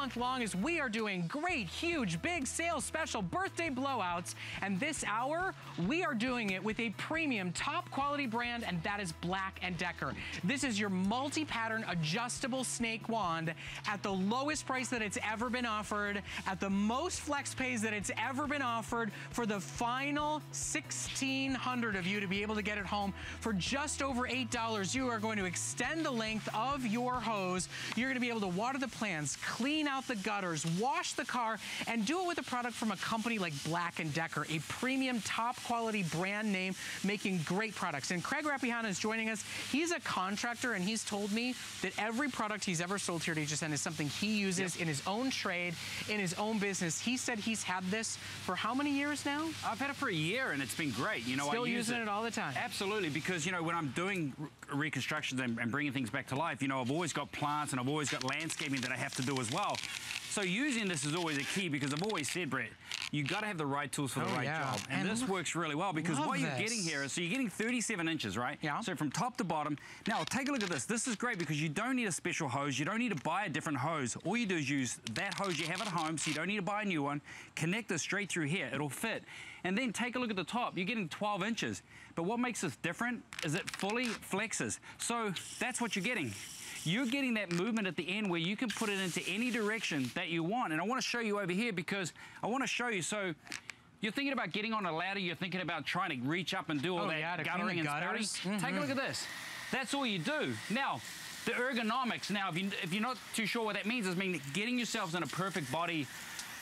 month long as we are doing great, huge, big sales special birthday blowouts. And this hour, we are doing it with a premium top quality brand, and that is Black & Decker. This is your multi-pattern adjustable snake wand at the lowest price that it's ever been offered, at the most flex pays that it's ever been offered, for the final 1,600 of you to be able to get it home for just over $8. You are going to extend the length of your hose. You're going to be able to water the plants, clean out the gutters, wash the car, and do it with a product from a company like Black & Decker, a premium top quality brand name making great products. And Craig Rappiana is joining us. He's a contractor, and he's told me that every product he's ever sold here at HSN is something he uses in his own trade, in his own business. He said he's had this for how many years now? I've had it for a year, and it's been great. You know, Still using it all the time. Absolutely, because, you know, when I'm doing reconstructions and bringing things back to life, you know, I've always got plants and I've always got landscaping that I have to do as well. So using this is always a key, because I've always said, Brett, you got to have the right tools for the right job. And this works really well, because what you're getting here is, so you're getting 37 inches, right? Yeah. So from top to bottom. Now, take a look at this. This is great because you don't need a special hose. You don't need to buy a different hose. All you do is use that hose you have at home, so you don't need to buy a new one. Connect this straight through here. It'll fit. And then take a look at the top. You're getting 12 inches. But what makes this different is it fully flexes. So that's what you're getting. You're getting that movement at the end where you can put it into any direction that you want. And I want to show you over here, because I want to show you. So you're thinking about getting on a ladder. You're thinking about trying to reach up and do all that guttering and spouting. Take a look at this. That's all you do. Now, the ergonomics. Now, if you're not too sure what that means, it means getting yourselves in a perfect body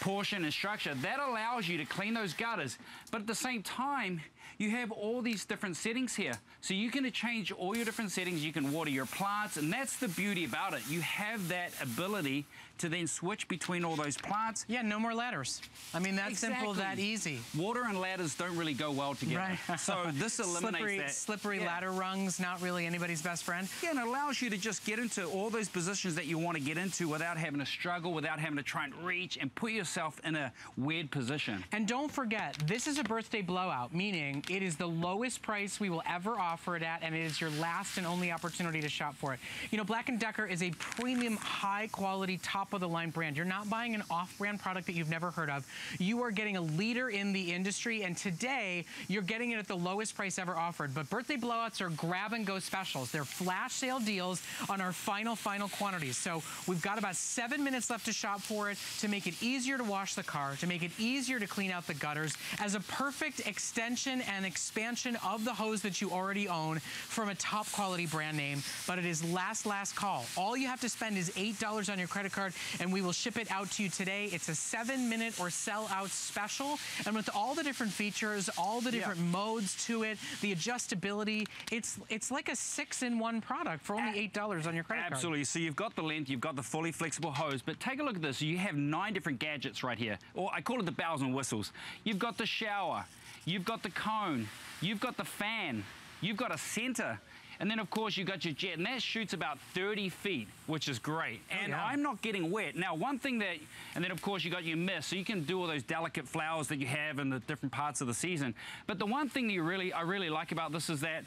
portion and structure. That allows you to clean those gutters. But at the same time, you have all these different settings here. So you can change all your different settings. You can water your plants, and that's the beauty about it. You have that ability to then switch between all those plants. Yeah, no more ladders. I mean, that's simple, that easy. Water and ladders don't really go well together. Right. So this eliminates that. Slippery ladder rungs, not really anybody's best friend. Yeah, and it allows you to just get into all those positions that you want to get into without having to struggle, without having to try and reach and put yourself in a weird position. And don't forget, this is a birthday blowout, meaning it is the lowest price we will ever offer it at, and it is your last and only opportunity to shop for it. You know, Black & Decker is a premium, high-quality, top-of-the-line brand. You're not buying an off-brand product that you've never heard of. You are getting a leader in the industry, and today, you're getting it at the lowest price ever offered. But birthday blowouts are grab-and-go specials. They're flash sale deals on our final quantities. So we've got about 7 minutes left to shop for it, to make it easier to wash the car, to make it easier to clean out the gutters, as a perfect extension and expansion of the hose that you already own from a top quality brand name. But it is last call. All you have to spend is $8 on your credit card, and we will ship it out to you today. It's a 7-minute or sell out special, and with all the different features, all the different modes to it, the adjustability, it's like a 6-in-1 product for only $8 on your credit card. Absolutely. So you've got the length, you've got the fully flexible hose, but take a look at this. You have 9 different gadgets right here, or I call it the bells and whistles. You've got the shower, you've got the cone, you've got the fan, you've got a center, and then of course you've got your jet, and that shoots about 30 feet, which is great. And I'm not getting wet. Now, one thing that, and then of course you got your mist, so you can do all those delicate flowers that you have in the different parts of the season. But the one thing that I really like about this is that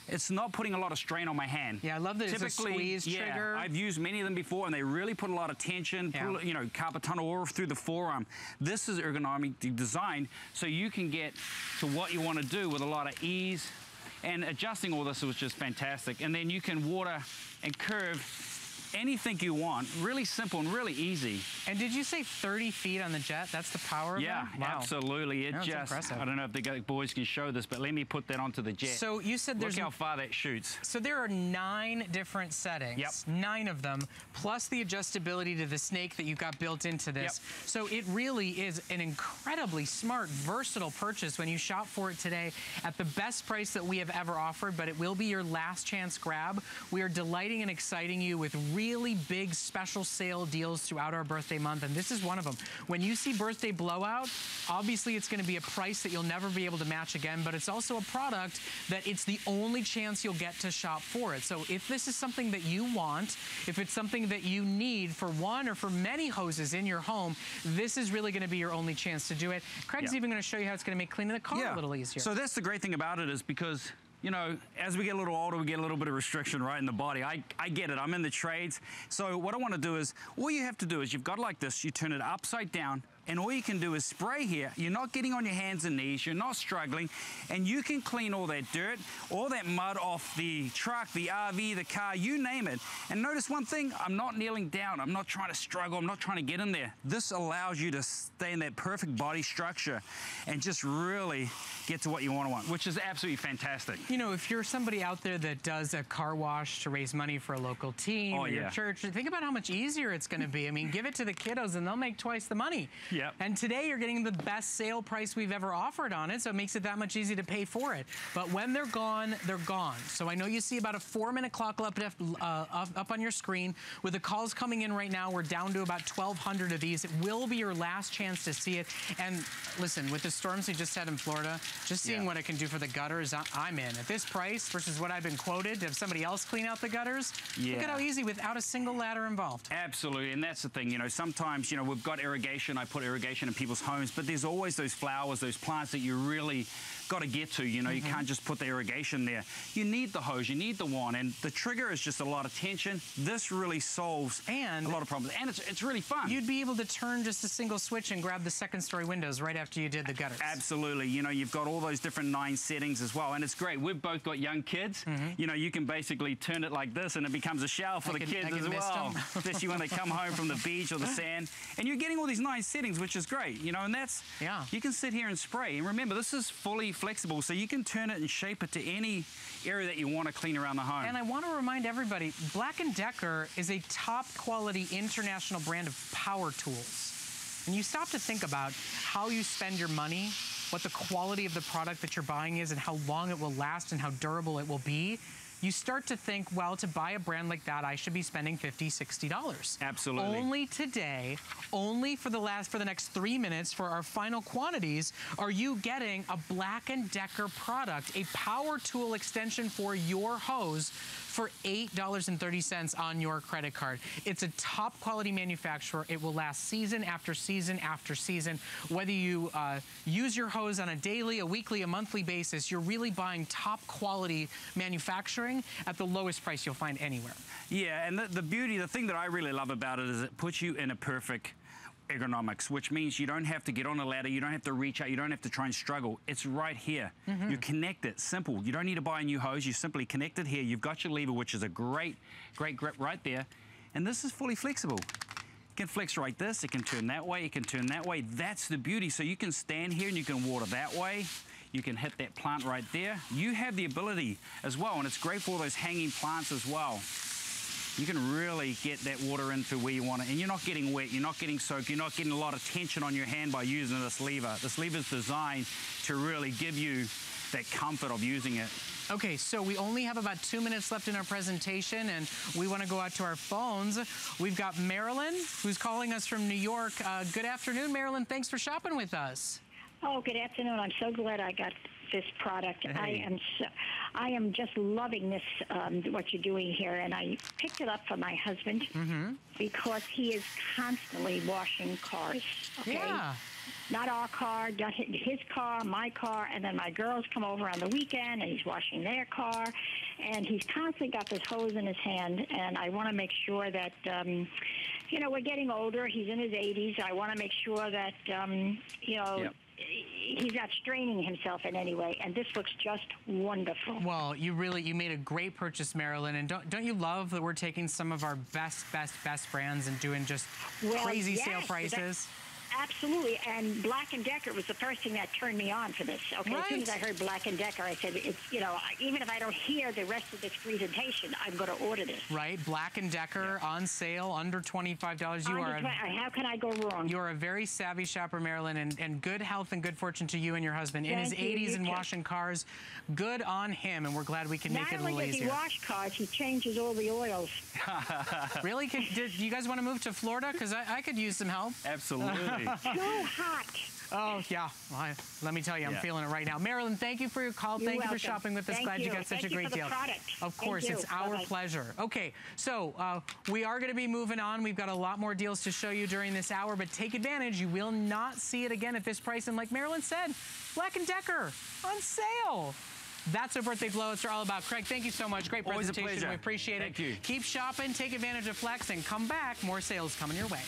it's not putting a lot of strain on my hand. Yeah, I love that it's a squeeze trigger. I've used many of them before, and they really put a lot of tension, pull, you know, carpal tunnel or through the forearm. This is ergonomically designed so you can get to what you want to do with a lot of ease. And adjusting all this was just fantastic. And then you can water and curve anything you want. Really simple and really easy. And did you say 30 feet on the jet? That's the power of it? Yeah, wow. Absolutely. It just, impressive. I don't know if the boys can show this, but let me put that onto the jet. So you said there's... Look how far that shoots. So there are 9 different settings. Yep. 9 of them, plus the adjustability to the snake that you've got built into this. Yep. So it really is an incredibly smart, versatile purchase when you shop for it today at the best price that we have ever offered, but it will be your last chance grab. We are delighting and exciting you with really big special sale deals throughout our birthday month, and this is one of them. When you see birthday blowout, obviously it's going to be a price that you'll never be able to match again, but it's also a product that it's the only chance you'll get to shop for it. So if this is something that you want, if it's something that you need for one or for many hoses in your home, this is really going to be your only chance to do it. Craig's even going to show you how it's going to make cleaning the car a little easier. So that's the great thing about it, is because you know, as we get a little older, we get a little bit of restriction right in the body. I get it, I'm in the trades. So what I wanna do is, all you have to do is you've got like this, you turn it upside down, and all you can do is spray here. You're not getting on your hands and knees, you're not struggling, and you can clean all that dirt, all that mud off the truck, the RV, the car, you name it. And notice one thing, I'm not kneeling down, I'm not trying to struggle, I'm not trying to get in there. This allows you to stay in that perfect body structure and just really get to what you want, which is absolutely fantastic. You know, if you're somebody out there that does a car wash to raise money for a local team or your church, think about how much easier it's gonna be. I mean, give it to the kiddos and they'll make twice the money. Yep. And today you're getting the best sale price we've ever offered on it, so it makes it that much easier to pay for it. But when they're gone, they're gone. So I know you see about a 4-minute clock up on your screen. With the calls coming in right now, we're down to about 1,200 of these. It will be your last chance to see it. And listen, with the storms we just had in Florida, just seeing what it can do for the gutters, I'm in. At this price versus what I've been quoted to have somebody else clean out the gutters, look at how easy without a single ladder involved. Absolutely, and that's the thing, you know, sometimes, you know, we've got irrigation, I put irrigation in people's homes, but there's always those flowers, those plants that you really got to get to, you know, you can't just put the irrigation there. You need the hose, you need the wand, and the trigger is just a lot of tension. This really solves a lot of problems, and it's really fun. You'd be able to turn just a single switch and grab the second-story windows right after you did the gutters. Absolutely, you know, you've got all those different 9 settings as well, and it's great. We've both got young kids. You know, you can basically turn it like this, and it becomes a shower for the kids as well, especially when they come home from the beach or the sand, and you're getting all these 9 settings, which is great, you know, and that's, you can sit here and spray, and remember, this is fully flexible, so you can turn it and shape it to any area that you want to clean around the home. And I want to remind everybody, Black & Decker is a top quality international brand of power tools. And you stop to think about how you spend your money, what the quality of the product that you're buying is, and how long it will last and how durable it will be. You start to think, well, to buy a brand like that, I should be spending $50, $60. Absolutely. Only today, only for the next 3 minutes for our final quantities, are you getting a Black & Decker product, a power tool extension for your hose for $8.30 on your credit card. It's a top quality manufacturer. It will last season after season after season. Whether you use your hose on a daily, a weekly, a monthly basis, you're really buying top quality manufacturing at the lowest price you'll find anywhere. Yeah, and the beauty, the thing that I really love about it is it puts you in a perfect ergonomics, which means you don't have to get on a ladder, you don't have to reach out, you don't have to try and struggle. It's right here. You connect it, simple. You don't need to buy a new hose, you simply connect it here. You've got your lever, which is a great grip right there. And this is fully flexible. It can flex right this, it can turn that way, it can turn that way. That's the beauty. So you can stand here and you can water that way. You can hit that plant right there. You have the ability as well, and it's great for all those hanging plants as well. You can really get that water into where you want it, and you're not getting wet, you're not getting soaked, you're not getting a lot of tension on your hand by using this lever. This lever is designed to really give you that comfort of using it. Okay, so we only have about 2 minutes left in our presentation, and we want to go out to our phones. We've got Marilyn, who's calling us from New York. Good afternoon, Marilyn. Thanks for shopping with us. Oh, good afternoon. I'm so glad I got this product. Hey. I am just loving this, what you're doing here, and I picked it up for my husband because he is constantly washing cars. Okay? Yeah. Not our car, his car, my car, and then my girls come over on the weekend, and he's washing their car, and he's constantly got this hose in his hand, and I want to make sure that, you know, we're getting older. He's in his 80s. I want to make sure that, you know, he's not straining himself in any way, and this looks just wonderful. Well, you made a great purchase, Marilyn, and don't you love that we're taking some of our best brands and doing just crazy sale prices? Absolutely, and Black & Decker was the first thing that turned me on for this. Okay, as soon as I heard Black & Decker, I said, it's, you know, even if I don't hear the rest of this presentation, I'm going to order this. Right, Black & Decker on sale, under $25. How can I go wrong? You're a very savvy shopper, Marilyn, and good health and good fortune to you and your husband. In his 80s and washing cars, good on him, and we're glad we can make it a little easier. Not only does he wash cars, he changes all the oils. Really? Do you guys want to move to Florida? Because I could use some help. Absolutely. Too hot. Oh, yeah. Well, let me tell you, I'm feeling it right now. Marilyn, thank you for your call. Thank you for shopping with us. Glad you got such a great deal. Of course, it's our pleasure. Okay, so we are going to be moving on. We've got a lot more deals to show you during this hour, but take advantage. You will not see it again at this price. And like Marilyn said, Black & Decker on sale. That's what birthday blowouts are all about. Craig, thank you so much. Great presentation. Always a pleasure. We appreciate it. Thank you. Keep shopping, take advantage of Flex, and come back. More sales coming your way.